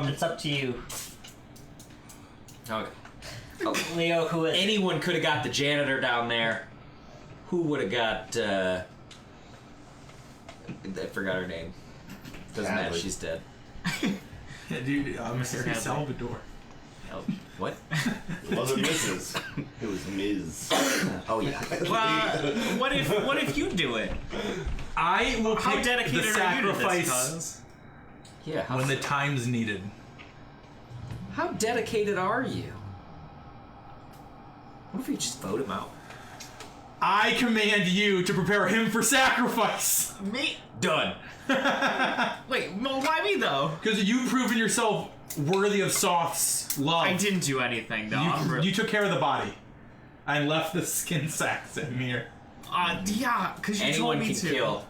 It's up to you, Okay. Leo. Who is? Anyone could have got the janitor down there. Who would have got? I forgot her name. Doesn't matter. Hadley. She's dead. Yeah, dude, Mr. Mr. Hadley. Salvador. Oh, what? It wasn't Mrs. It was Ms. Oh yeah. Well, what if you do it? I will How pick dedicated the are you to sacrifice this cause? Yeah. How, when the time's needed. how dedicated are you? What if we just vote him out? I command you to prepare him for sacrifice. Me? Done. Wait, well, why me though? Because you've proven yourself worthy of Soth's love. I didn't do anything though. I'm You, re- you took care of the body. And left the skin sacks in here. yeah, because you Anyone told me can to. kill.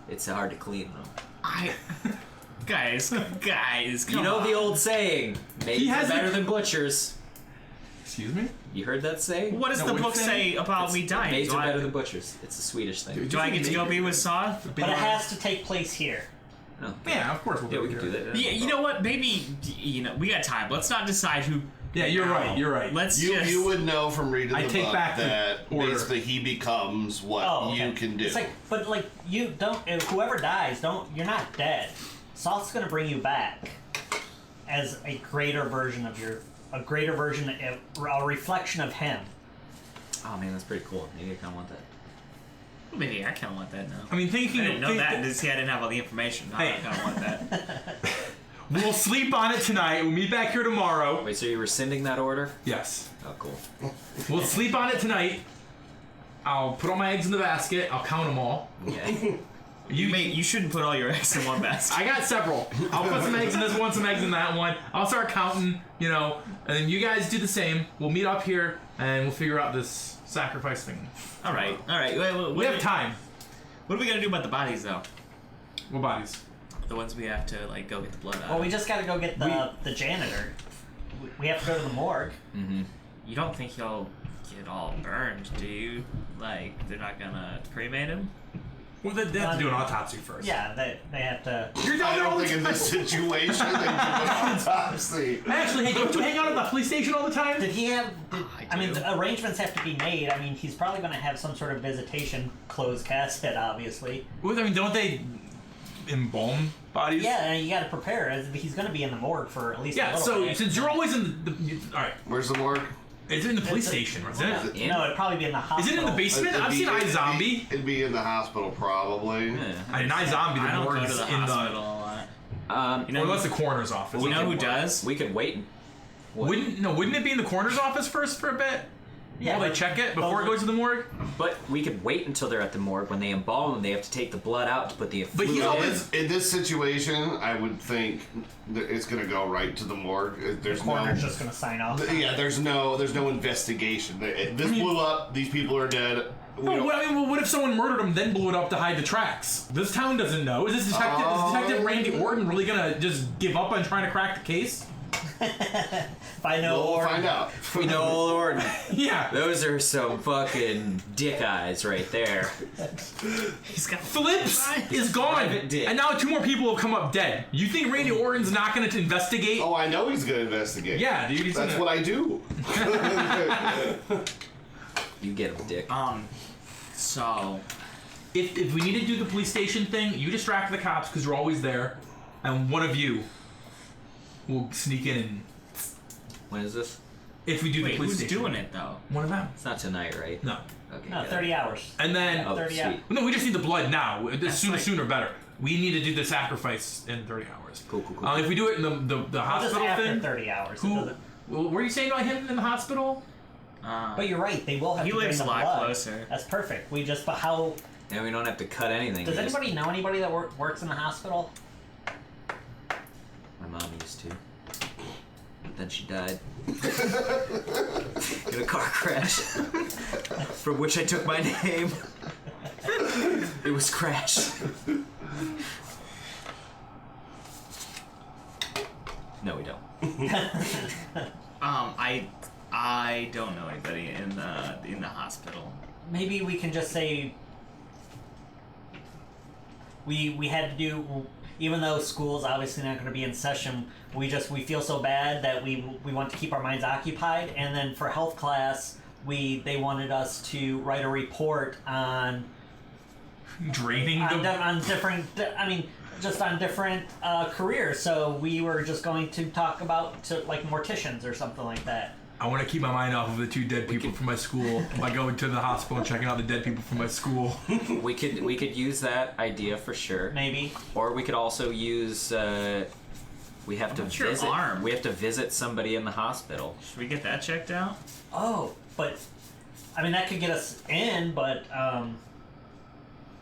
It's hard to clean though. Guys, come You know on. the old saying, maids He are has the- better than butchers. Excuse me? You heard that saying? What does No, the what book is it? say about me dying? Maids Do are I, better than butchers. It's a Swedish thing. Dude, do I get to go be with Soth? But it has to take place here. No. Yeah, of course we'll Yeah, do we it can do here. that. Yeah, you know what? Maybe we got time. Let's not decide who. Yeah, you're right, you're right. Let's You just. you would know from reading I the take book back the that order. basically he becomes what Oh, okay. you can do. It's like, but like you don't. If whoever dies, you're not dead. Soth's gonna bring you back as a greater version of a reflection of him. Oh man, that's pretty cool. Maybe I kind of want that. Maybe I kind of want that now. I mean, I thinking didn't know think- that. See, I didn't have all the information. Now I Hey. kind of want that. We'll sleep on it tonight. We'll meet back here tomorrow. Wait, so you're rescinding that order? Yes. Oh, cool. We'll sleep on it tonight. I'll put all my eggs in the basket. I'll count them all. Yeah. Mate, you shouldn't put all your eggs in one basket. I got several. I'll put some eggs in this one, some eggs in that one. I'll start counting, and then you guys do the same. We'll meet up here, and we'll figure out this sacrifice thing. All right. Wait, We have time. What are we gonna do about the bodies, though? What bodies? The ones we have to go get the blood out. Well, of. we just gotta go get the janitor. We have to go to the morgue. You don't think he'll get all burned, do you? Like they're not gonna cremate him? Well, they have to do an autopsy first. Yeah, they have to. You're down I there all don't the think in time. this situation they do an autopsy. Actually, hey, don't you hang out at the police station all the time? Did he have? I mean, do. arrangements have to be made. I mean, he's probably going to have some sort of visitation closed casket, obviously. Well, I mean, don't they embalm bodies? Yeah, and you got to prepare. He's going to be in the morgue for at least a Yeah, little so bit. since you're always in all right, Where's the morgue? it's in the police station, isn't it? In? No, it'd probably be in the Is hospital. it in the basement? I've seen iZombie. It'd be in the hospital, probably. Yeah. I mean, iZombie, I the don't morgue go is to the in hospital a lot. You know or who- that's the coroner's office. You know who could- does? We could wait. Wouldn't it be in the coroner's office first for a bit? Yeah, While they but- check it before it goes to the morgue? But we could wait until they're at the morgue. When they embalm them, they have to take the blood out to put the But he's fluid in. always- In this situation, I would think that it's going to go right to the morgue. There's The no. coroner's just going to sign off. Yeah, there's no investigation. This blew up. These people are dead. We Well, don't- what if someone murdered him, then blew it up to hide the tracks? This town doesn't know. Is Detective Randy Orton really gonna just give up on trying to crack the case? If I know, We'll or find out. We know, Lord. Yeah. Those are some fucking dick eyes right there. He's got Flips is gone, Private dick. and now 2 more people have come up dead. You think Randy Orton's not gonna investigate? Oh, I know he's going to investigate. Yeah, dude. He's That's gonna- what I do. You get him, dick. So If we need to do the police station thing, you distract the cops because you're always there, and one of you will sneak in and. When is this? If we do the wait, police who's station, doing it though? One of them. It's not tonight, right? No. Okay. no, good. 30 hours. And then. Oh, 30 sweet. hours. No, we just need the blood now. like- Sooner better. We need to do the sacrifice in 30 hours. Cool. If we do it in the Just hospital after thing. 30 hours. It Who? doesn't- Well, were you saying about him in the hospital? But you're right. They will have He to bring lives the a lot blood. closer. That's perfect. But how? And we don't have to cut anything. Does We just- anybody know anybody that works in the hospital? My mom used to. But then she died. In a car crash. From which I took my name. It was Crash. No, we don't. I don't know anybody in the hospital. Maybe we can just say we had to do, even though school's obviously not going to be in session, we feel so bad that we want to keep our minds occupied, and then for health class they wanted us to write a report on Draining on different, I mean, just on different careers. So we were just going to talk about like morticians or something like that. I want to keep my mind off of the 2 dead people from my school by going to the hospital and checking out the dead people from my school. We could use that idea for sure. Maybe. Or we could also use. We have to What's your visit. arm? We have to visit somebody in the hospital. Should we get that checked out? Oh, but I mean that could get us in, but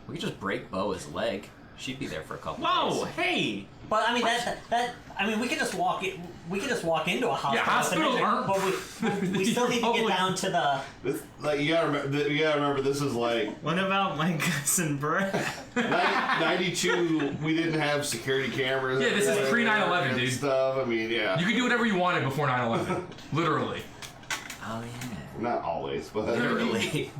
We could just break Boa's leg. She'd be there for a couple Whoa, days. hey! But I mean that I mean we could just walk it. We could just walk into a hospital. hospitals with an aren't- But we still need to get down to the. This, like you gotta remember, this is like What about my cousin Brett? 92. We didn't have security cameras. Yeah, this is everywhere pre-9/11, and dude. Stuff. I mean, yeah. You could do whatever you wanted before 9/11. Literally. Oh yeah. Not always, but Literally.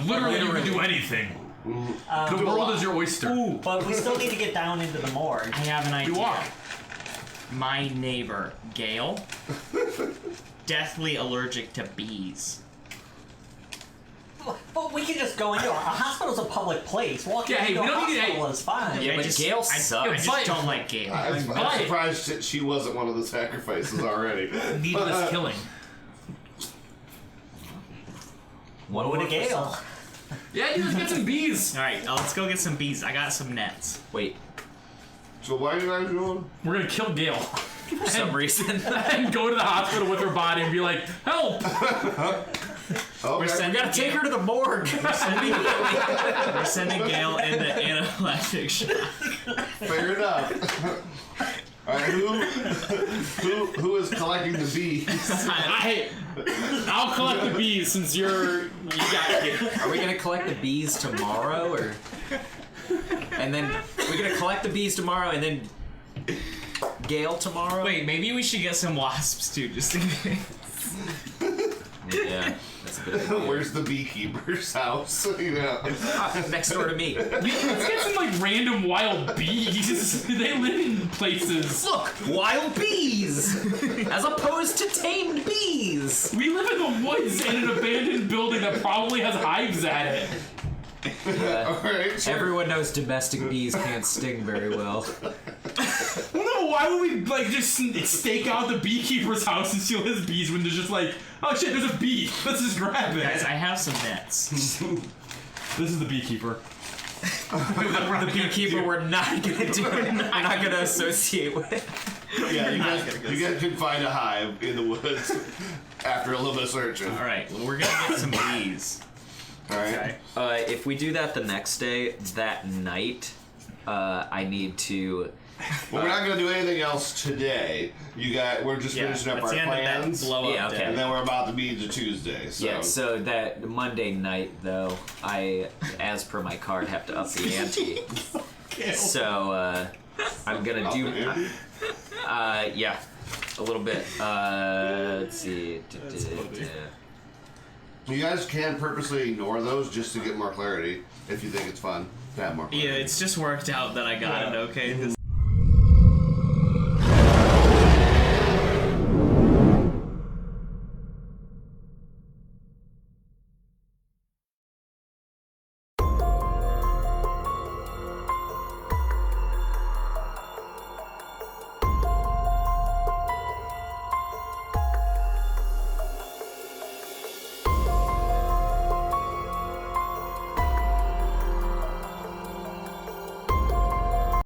Literally, you can do anything. The world is your oyster. But we still need to get down into the morgue. I have an idea. You are. My neighbor, Gail, deathly allergic to bees. But we can just go into a hospital's a public place. Walking Yeah, hey, into we a don't need to- hospital is fine. Yeah, I but just- Gail I sucks. just don't like Gail. I'm But- surprised that she wasn't one of the sacrifices already. Needless killing. One With more a Gale. for- Yeah, you just get some bees. All right, let's go get some bees. I got some nets. Wait. So why are you guys doing? We're gonna kill Gail For some reason. and go to the hospital with her body and be like, "Help!" Oh, We're sending Gotta take her to the morgue. We're sending Gail into anaphylactic shock. Fair enough. All right, who is collecting the bees? I'll collect the bees since you got it. Are we gonna collect the bees tomorrow, or? And then we're gonna collect the bees tomorrow, and then Gail tomorrow. Wait, maybe we should get some wasps too, just in case. Yeah, that's Where's the beekeeper's house? You know, Next door to me. Let's get some like random wild bees. They live in places. Look, wild bees, as opposed to tamed bees. We live in the woods in an abandoned building that probably has hives at it. all right. Sure. Everyone knows domestic bees can't sting very well. Well, no, why would we like just stake out the beekeeper's house and steal his bees when there's just like, oh shit, there's a bee. Let's just grab it. Guys, I have some nets. This is the beekeeper. The beekeeper we're not gonna do. We're not gonna associate with. Yeah, you guys can find a hive in the woods after a little bit of searching. All right, well, we're gonna get some bees. All right. Okay. If we do that the next day, that night, I need to. Well, we're not gonna do anything else today. We're just finishing up that's our the end plans, of that blow up Yeah, okay. day. and then we're about to be to Tuesday. So. Yeah, so that Monday night, though, I, as per my card, have to up the ante. So, I'm gonna do. Yeah, a little bit. Let's see. You guys can purposely ignore those just to get more clarity if you think it's fun to have more clarity. Yeah, it's just worked out that I got it okay this